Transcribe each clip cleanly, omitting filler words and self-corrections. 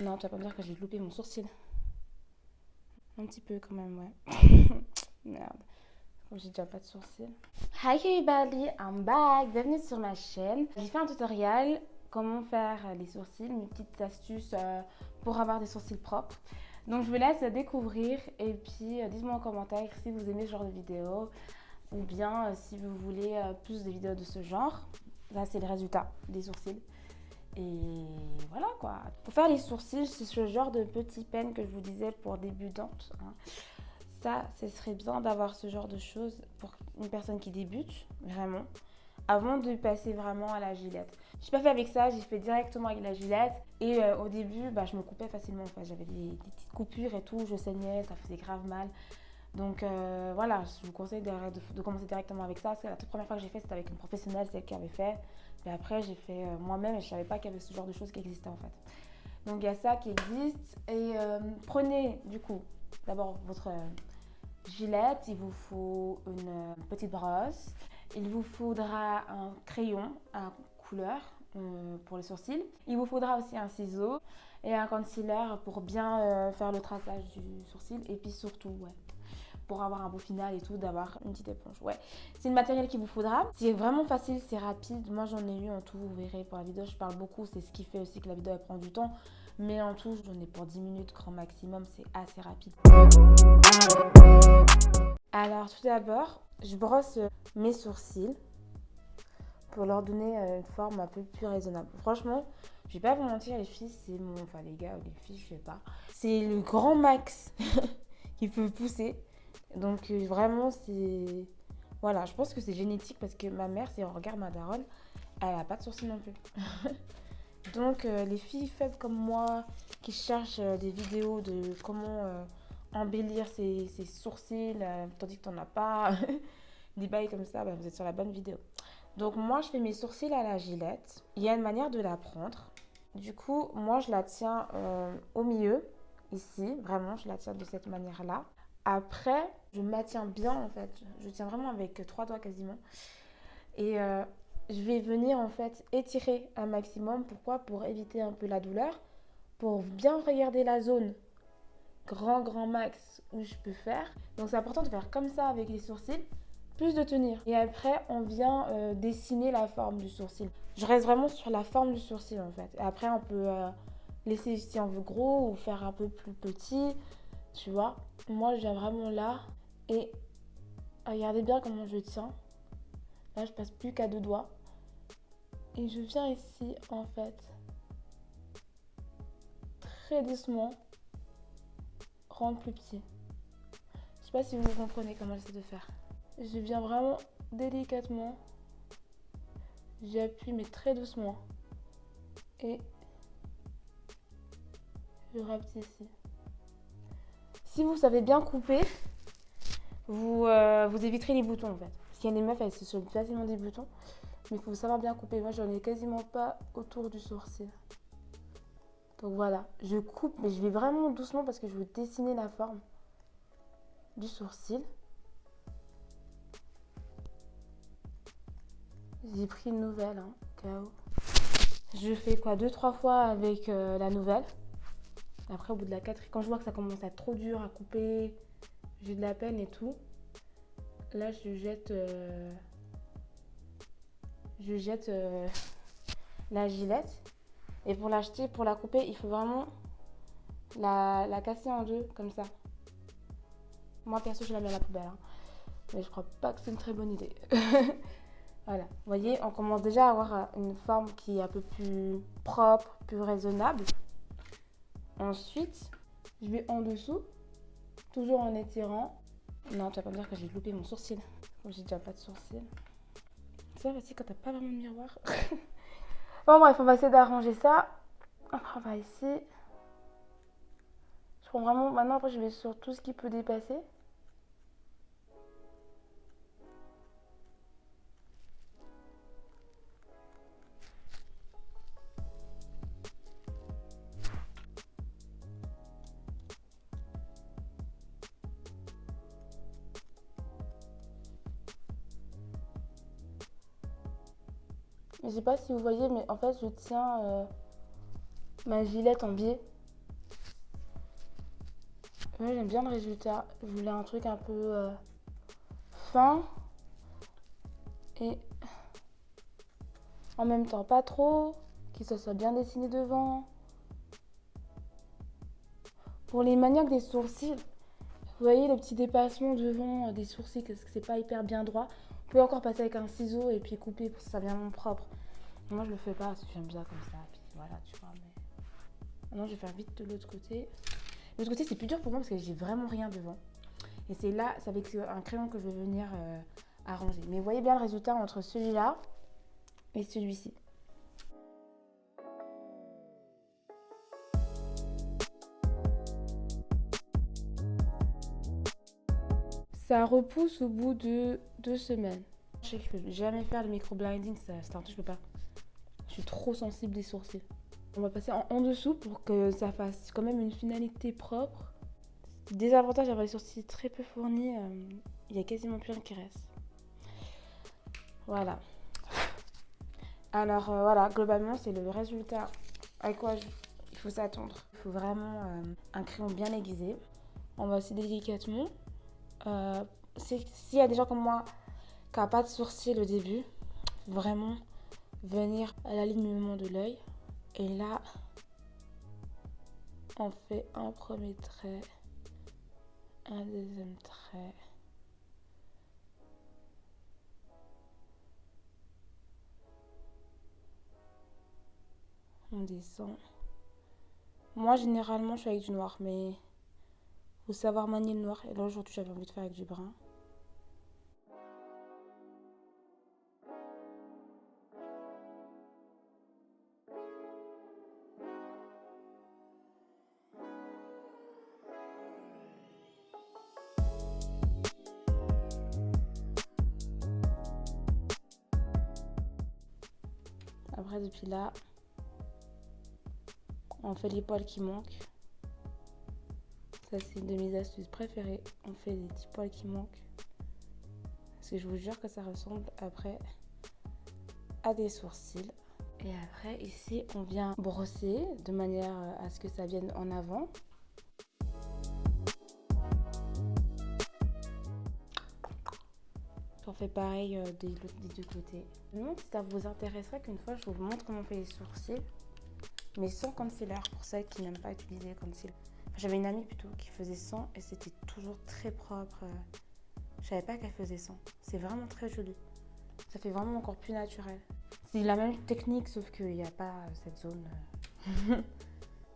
Non, tu vas pas me dire que j'ai loupé mon sourcil. Un petit peu quand même, ouais. Merde. Comme j'ai déjà pas de sourcils. Hi everybody, I'm back. Bienvenue sur ma chaîne. J'ai fait un tutoriel comment faire les sourcils, mes petites astuces pour avoir des sourcils propres. Donc je vous laisse découvrir et puis dites-moi en commentaire si vous aimez ce genre de vidéo ou bien si vous voulez plus de vidéos de ce genre. Là c'est le résultat des sourcils. Et voilà quoi. Pour faire les sourcils, c'est ce genre de petit pen que je vous disais pour débutantes. Hein. Ça, ce serait bien d'avoir ce genre de choses pour une personne qui débute, vraiment, avant de passer vraiment à la gilette. Je n'ai pas fait avec ça, j'ai fait directement avec la gilette. Et au début, je me coupais facilement. Enfin, j'avais des petites coupures et tout, je saignais, ça faisait grave mal. Donc voilà, je vous conseille de commencer directement avec ça. Parce que la toute première fois que j'ai fait, c'était avec une professionnelle, c'est elle qui avait fait. Et après, j'ai fait moi-même et je ne savais pas qu'il y avait ce genre de choses qui existaient en fait. Donc il y a ça qui existe. Et prenez du coup d'abord votre gilette, il vous faut une petite brosse. Il vous faudra un crayon à couleur pour les sourcils. Il vous faudra aussi un ciseau et un concealer pour bien faire le traçage du sourcil. Et puis surtout, ouais, pour avoir un beau final et tout, d'avoir une petite éponge. Ouais, c'est le matériel qu'il vous faudra. C'est vraiment facile, c'est rapide. Moi, j'en ai eu en tout, vous verrez pour la vidéo. Je parle beaucoup, c'est ce qui fait aussi que la vidéo elle prend du temps. Mais en tout, j'en ai pour 10 minutes grand maximum, c'est assez rapide. Alors, tout d'abord, je brosse mes sourcils pour leur donner une forme un peu plus raisonnable. Franchement, je vais pas vous mentir, les filles, c'est mon... Enfin, les gars ou les filles, je sais pas. C'est le grand max qu'il peut pousser. Donc, vraiment, c'est... Voilà, je pense que c'est génétique parce que ma mère, si on regarde ma daronne, elle a pas de sourcils non plus. Donc, les filles faites comme moi, qui cherchent des vidéos de comment embellir ses sourcils, tandis que t'en as pas, des bails comme ça, vous êtes sur la bonne vidéo. Donc, moi, je fais mes sourcils à la gilette. Il y a une manière de la prendre. Du coup, moi, je la tiens au milieu, ici. Vraiment, je la tiens de cette manière-là. Après, je maintiens bien, en fait. Je tiens vraiment avec 3 doigts quasiment. Et je vais venir en fait étirer un maximum. Pourquoi? Pour éviter un peu la douleur, pour bien regarder la zone grand max où je peux faire. Donc c'est important de faire comme ça avec les sourcils, plus de tenir. Et après on vient dessiner la forme du sourcil. Je reste vraiment sur la forme du sourcil en fait. Et après on peut laisser si on veut gros ou faire un peu plus petit, tu vois. Moi je viens vraiment là et regardez bien comment je tiens. Là je passe plus qu'à 2 doigts. Et je viens ici, en fait, très doucement, rendre plus petit. Je sais pas si vous comprenez comment j'essaie de faire. Je viens vraiment délicatement. J'appuie, mais très doucement. Et je rapetissis. Si vous savez bien couper, vous éviterez les boutons, en fait. Parce qu'il y a des meufs, elles se chopent facilement des boutons. Mais il faut savoir bien couper. Moi, j'en ai quasiment pas autour du sourcil. Donc voilà, je coupe, mais je vais vraiment doucement parce que je veux dessiner la forme du sourcil. J'ai pris une nouvelle, hein, KO. Je fais quoi 2-3 fois avec la nouvelle. Après, au bout de la 4, quand je vois que ça commence à être trop dur à couper, j'ai de la peine et tout. Là, je jette la gilette. Et pour l'acheter, pour la couper, il faut vraiment la casser en deux, comme ça. Moi, perso, je la mets à la poubelle. Hein. Mais je crois pas que c'est une très bonne idée. Voilà, vous voyez, on commence déjà à avoir une forme qui est un peu plus propre, plus raisonnable. Ensuite, je vais en dessous, toujours en étirant. Non, tu vas pas me dire que j'ai loupé mon sourcil. J'ai déjà pas de sourcil. C'est pas facile quand t'as pas vraiment de miroir. Bon bref, on va essayer d'arranger ça. Après, on va ici. Je prends vraiment... Maintenant, après, je vais sur tout ce qui peut dépasser. Je sais pas si vous voyez, mais en fait, je tiens ma gilette en biais. Ouais, j'aime bien le résultat. Je voulais un truc un peu fin et en même temps pas trop, que ça soit bien dessiné devant. Pour les maniaques des sourcils, vous voyez le petit dépassement devant des sourcils, parce que c'est pas hyper bien droit. Vous pouvez encore passer avec un ciseau et puis couper pour que ça vienne propre. Moi je le fais pas parce que j'aime bien comme ça. Puis voilà, tu vois. Mais maintenant je vais faire vite de l'autre côté. De l'autre côté c'est plus dur pour moi parce que j'ai vraiment rien devant. Et c'est là, c'est avec un crayon que je vais venir arranger. Mais vous voyez bien le résultat entre celui-là et celui-ci. Ça repousse au bout de 2 semaines. Je sais que je peux jamais faire le micro-blinding, c'est un truc que je peux pas. Je suis trop sensible des sourcils. On va passer en dessous pour que ça fasse quand même une finalité propre. Désavantage d'avoir les sourcils très peu fournis, il y a quasiment plus rien qui reste. Voilà. Alors voilà, globalement c'est le résultat à quoi il faut s'attendre. Il faut vraiment un crayon bien aiguisé. On va aussi délicatement. S'il y a des gens comme moi qui n'ont pas de sourcils au début, vraiment venir à l'alignement de l'œil. Et là, on fait un premier trait, un deuxième trait. On descend. Moi, généralement, je fais avec du noir, mais faut savoir manier le noir. Et là, aujourd'hui, j'avais envie de faire avec du brun. Après, depuis là, on fait les poils qui manquent. Ça, c'est une de mes astuces préférées. On fait les petits poils qui manquent. Parce que je vous jure que ça ressemble après à des sourcils. Et après, ici, on vient brosser de manière à ce que ça vienne en avant. On fait pareil des deux côtés. Je me demande si ça vous intéresserait qu'une fois, je vous montre comment on fait les sourcils, mais sans concealer, pour celles qui n'aiment pas utiliser concealer. Enfin, j'avais une amie plutôt qui faisait sans et c'était toujours très propre. Je savais pas qu'elle faisait sans. C'est vraiment très joli. Ça fait vraiment encore plus naturel. C'est la même technique, sauf qu'il n'y a pas cette zone,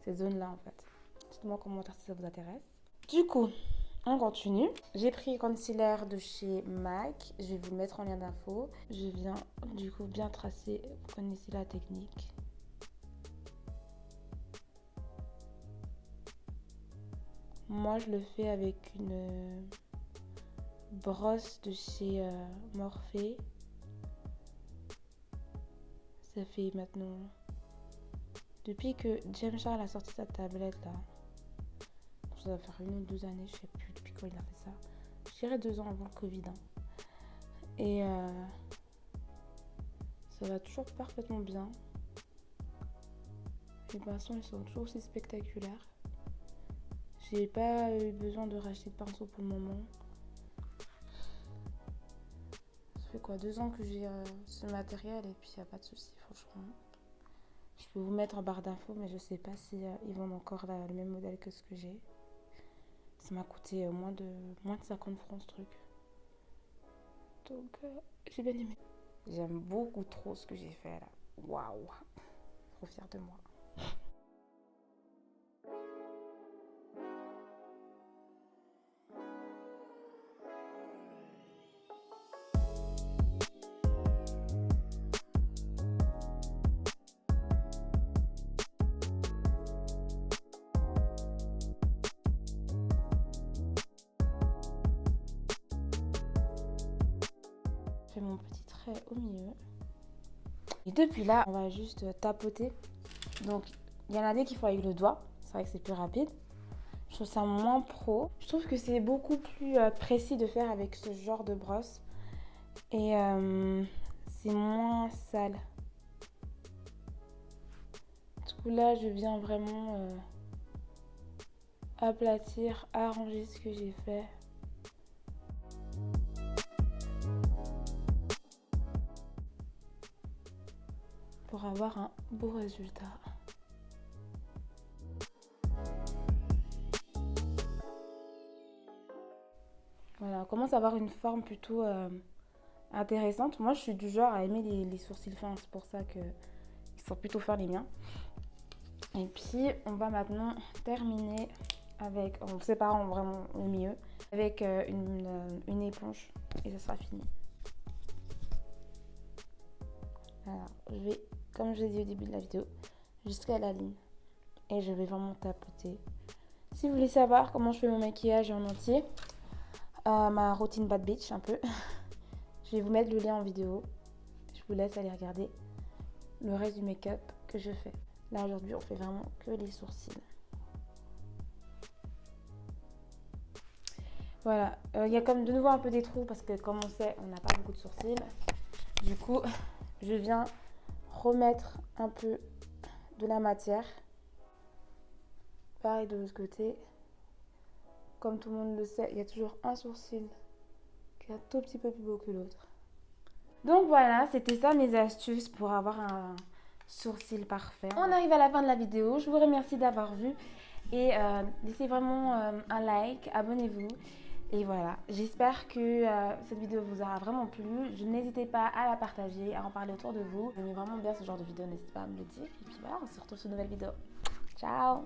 cette zone-là en fait. Dites-moi en commentaire si ça vous intéresse. Du coup, on continue. J'ai pris le concealer de chez MAC. Je vais vous le mettre en lien d'info. Je viens du coup bien tracer. Vous connaissez la technique. Moi, je le fais avec une brosse de chez Morphe. Ça fait maintenant... Depuis que James Charles a sorti sa tablette là, ça va faire 1 ou 2 années, je sais plus depuis quand il a fait ça. Je dirais 2 ans avant le Covid. Hein. Et ça va toujours parfaitement bien. Les pinceaux ils sont toujours aussi spectaculaires. J'ai pas eu besoin de racheter de pinceau pour le moment. Ça fait quoi 2 ans que j'ai ce matériel et puis il n'y a pas de souci franchement. Je peux vous mettre en barre d'infos mais je sais pas si ils vendent encore le même modèle que ce que j'ai. Ça m'a coûté moins de 50 francs ce truc. Donc j'ai bien aimé. J'aime beaucoup trop ce que j'ai fait là. Waouh. Trop fière de moi. Je fais mon petit trait au milieu. Et depuis là, on va juste tapoter. Donc, il y en a des qu'il faut avec le doigt. C'est vrai que c'est plus rapide. Je trouve ça moins pro. Je trouve que c'est beaucoup plus précis de faire avec ce genre de brosse. Et c'est moins sale. Du coup là, je viens vraiment aplatir, arranger ce que j'ai fait. Pour avoir un beau résultat. Voilà, on commence à avoir une forme plutôt intéressante. Moi, je suis du genre à aimer les sourcils fins, c'est pour ça qu'ils sont plutôt fins les miens. Et puis, on va maintenant terminer avec, en séparant vraiment au milieu, avec une éponge et ça sera fini. Alors, je vais, comme je l'ai dit au début de la vidéo, jusqu'à la ligne. Et je vais vraiment tapoter. Si vous voulez savoir comment je fais mon maquillage en entier, ma routine bad bitch un peu, je vais vous mettre le lien en vidéo. Je vous laisse aller regarder le reste du make-up que je fais. Là aujourd'hui on fait vraiment que les sourcils. Voilà, il y a comme de nouveau un peu des trous parce que comme on sait on n'a pas beaucoup de sourcils. Du coup je viens remettre un peu de la matière. Pareil de l'autre côté. Comme tout le monde le sait, il y a toujours un sourcil qui est un tout petit peu plus beau que l'autre. Donc voilà, c'était ça mes astuces pour avoir un sourcil parfait. On arrive à la fin de la vidéo, je vous remercie d'avoir vu et laissez vraiment un like, abonnez-vous. Et voilà, j'espère que cette vidéo vous aura vraiment plu. N'hésitez pas à la partager, à en parler autour de vous. J'aime vraiment bien ce genre de vidéo, n'hésitez pas à me le dire. Et puis voilà, on se retrouve sur une nouvelle vidéo. Ciao!